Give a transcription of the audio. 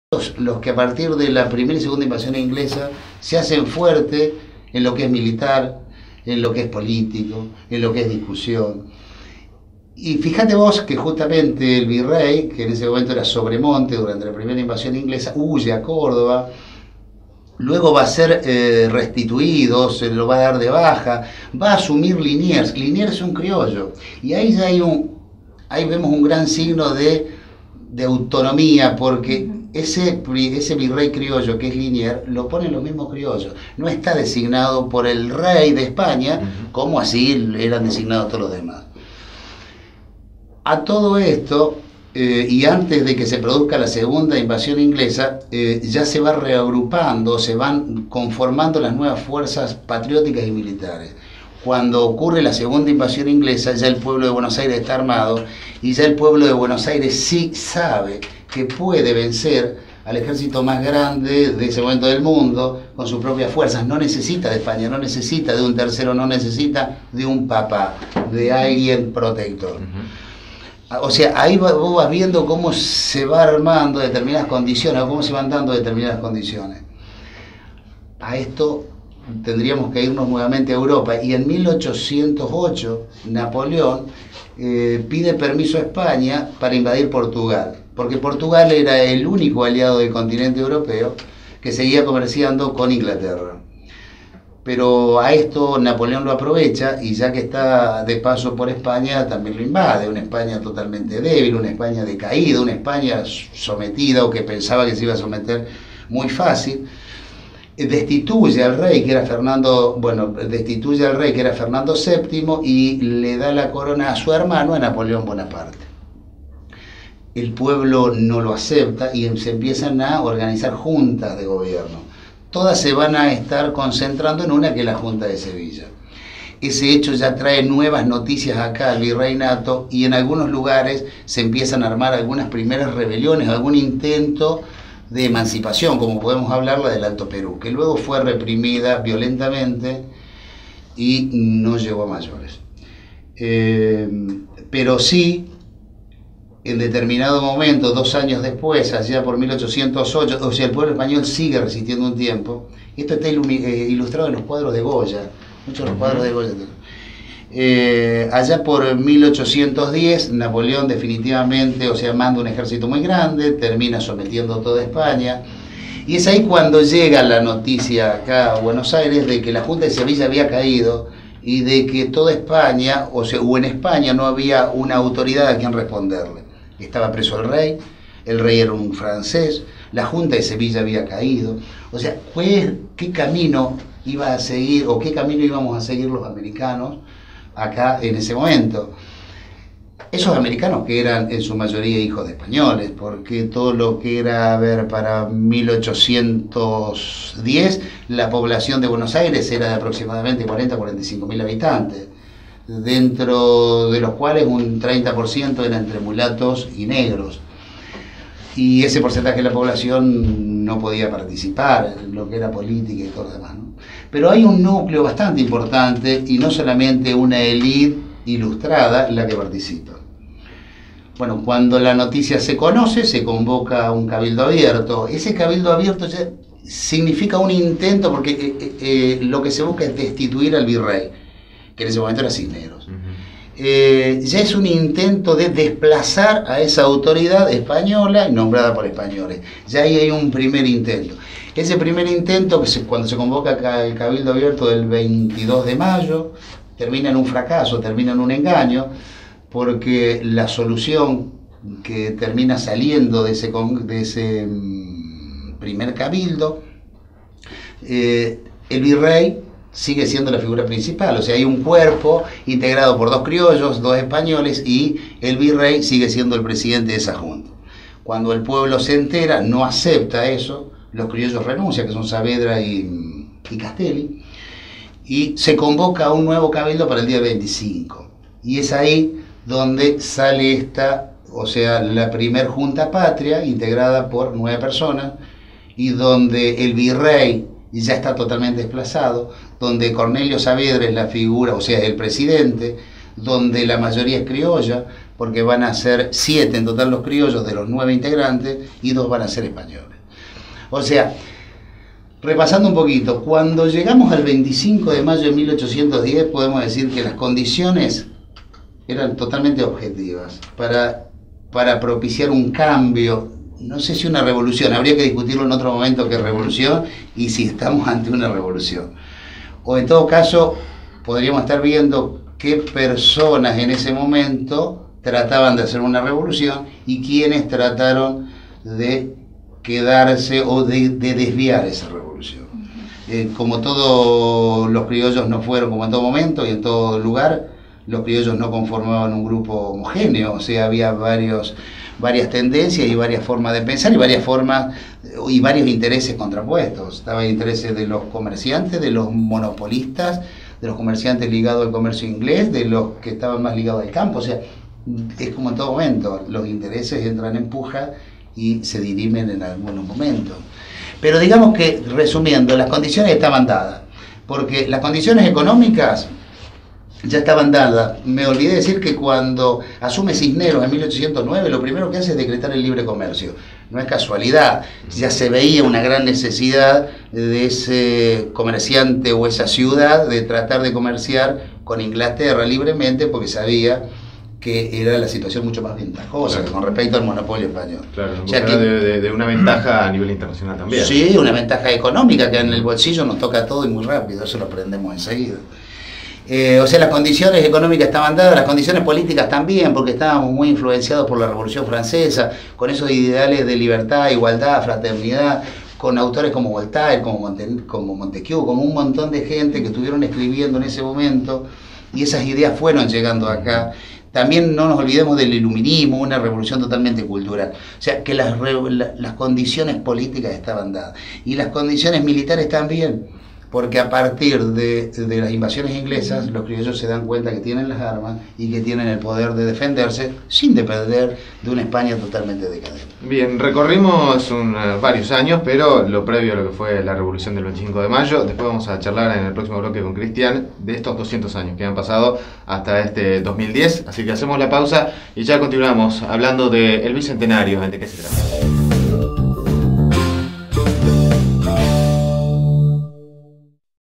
los que a partir de la primera y segunda invasión inglesa se hacen fuerte en lo que es militar, en lo que es político, en lo que es discusión. Y fíjate vos que justamente el virrey, que en ese momento era Sobremonte durante la primera invasión inglesa, huye a Córdoba, luego va a ser restituido, se lo va a dar de baja, va a asumir Liniers. Liniers es un criollo, y ahí ya ahí vemos un gran signo de autonomía, porque ese virrey criollo que es Liniers lo ponen los mismos criollos, no está designado por el rey de España, como así eran designados todos los demás. A todo esto, y antes de que se produzca la segunda invasión inglesa, ya se va reagrupando, se van conformando las nuevas fuerzas patrióticas y militares. Cuando ocurre la segunda invasión inglesa, ya el pueblo de Buenos Aires está armado, y ya el pueblo de Buenos Aires sí sabe que puede vencer al ejército más grande de ese momento del mundo con sus propias fuerzas. No necesita de España, no necesita de un tercero, no necesita de un papá, de alguien protector. O sea, ahí vos vas viendo cómo se va armando determinadas condiciones, o cómo se van dando determinadas condiciones. A esto tendríamos que irnos nuevamente a Europa, y en 1808 Napoleón pide permiso a España para invadir Portugal, porque Portugal era el único aliado del continente europeo que seguía comerciando con Inglaterra. Pero a esto Napoleón lo aprovecha, y ya que está de paso por España, también lo invade. Una España totalmente débil, una España decaída, una España sometida, o que pensaba que se iba a someter muy fácil. Destituye al rey que era Fernando VII, y le da la corona a su hermano, a Napoleón Bonaparte. El pueblo no lo acepta y se empiezan a organizar juntas de gobierno. Todas se van a estar concentrando en una, que es la Junta de Sevilla. Ese hecho ya trae nuevas noticias acá al virreinato, y en algunos lugares se empiezan a armar algunas primeras rebeliones, algún intento de emancipación, como podemos hablar la del Alto Perú, que luego fue reprimida violentamente y no llegó a mayores. Pero sí, en determinado momento, 2 años después, allá por 1808, o sea, el pueblo español sigue resistiendo un tiempo. Esto está ilustrado en los cuadros de Goya, muchos de los cuadros de Goya. Allá por 1810, Napoleón definitivamente, o sea, manda un ejército muy grande, termina sometiendo toda España, y es ahí cuando llega la noticia acá a Buenos Aires de que la Junta de Sevilla había caído, y de que toda España, o en España no había una autoridad a quien responderle. Estaba preso el rey era un francés, la Junta de Sevilla había caído. O sea, ¿qué camino iba a seguir, o qué camino íbamos a seguir los americanos acá en ese momento? Esos americanos que eran en su mayoría hijos de españoles, porque todo lo que era, para 1810, la población de Buenos Aires era de aproximadamente 40-45.000 habitantes, dentro de los cuales un 30% era entre mulatos y negros. Y ese porcentaje de la población no podía participar en lo que era política y todo lo demás, ¿no? Pero hay un núcleo bastante importante, y no solamente una élite ilustrada la que participa. Bueno, cuando la noticia se conoce, se convoca un cabildo abierto. Ese cabildo abierto ya significa un intento, porque lo que se busca es destituir al virrey, que en ese momento era Cisneros. Ya es un intento de desplazar a esa autoridad española nombrada por españoles. Ya ahí hay un primer intento. Ese primer intento, cuando se convoca acá el cabildo abierto del 22 de mayo, termina en un fracaso, termina en un engaño, porque la solución que termina saliendo de ese primer cabildo, el virrey sigue siendo la figura principal. O sea, hay un cuerpo integrado por 2 criollos, 2 españoles, y el virrey sigue siendo el presidente de esa junta. Cuando el pueblo se entera, no acepta eso, los criollos renuncian, que son Saavedra y Castelli, y se convoca a un nuevo cabildo para el día 25. Y es ahí donde sale la primer junta patria, integrada por 9 personas, y donde el virrey ya está totalmente desplazado, donde Cornelio Saavedra es la figura, o sea, el presidente, donde la mayoría es criolla, porque van a ser 7 en total los criollos de los 9 integrantes y 2 van a ser españoles. O sea, repasando un poquito, cuando llegamos al 25 de mayo de 1810 podemos decir que las condiciones eran totalmente objetivas para propiciar un cambio, no sé si una revolución, habría que discutirlo en otro momento qué es revolución y si estamos ante una revolución. O en todo caso, podríamos estar viendo qué personas en ese momento trataban de hacer una revolución y quiénes trataron de quedarse o de desviar esa revolución. Como todos los criollos no fueron como en todo momento y en todo lugar, los criollos no conformaban un grupo homogéneo, o sea, había varias tendencias y varias formas de pensar y varias formas y varios intereses contrapuestos. Estaba el interés de los comerciantes, de los monopolistas, de los comerciantes ligados al comercio inglés, de los que estaban más ligados al campo. O sea, es como en todo momento, los intereses entran en puja y se dirimen en algunos momentos. Pero digamos que, resumiendo, las condiciones estaban dadas, porque las condiciones económicas ya estaban dadas. Me olvidé decir que cuando asume Cisneros en 1809, lo primero que hace es decretar el libre comercio. No es casualidad, ya se veía una gran necesidad de ese comerciante o esa ciudad de tratar de comerciar con Inglaterra libremente, porque sabía que era la situación mucho más ventajosa, claro, con respecto al monopolio español. Claro, de una ventaja a nivel internacional también. Sí, una ventaja económica que en el bolsillo nos toca todo y muy rápido, eso lo aprendemos enseguida. O sea, las condiciones económicas estaban dadas, las condiciones políticas también, porque estábamos muy influenciados por la Revolución Francesa, con esos ideales de libertad, igualdad, fraternidad, con autores como Voltaire, como Montesquieu, como un montón de gente que estuvieron escribiendo en ese momento, y esas ideas fueron llegando acá. También no nos olvidemos del iluminismo, una revolución totalmente cultural. O sea, que las condiciones políticas estaban dadas. Y las condiciones militares también, porque a partir de las invasiones inglesas, los criollos se dan cuenta que tienen las armas y que tienen el poder de defenderse sin depender de una España totalmente decadente. Bien, recorrimos varios años, pero lo previo a lo que fue la revolución del 25 de mayo, después vamos a charlar en el próximo bloque con Cristian de estos 200 años que han pasado hasta este 2010, así que hacemos la pausa y ya continuamos hablando del Bicentenario. ¿De qué se trata?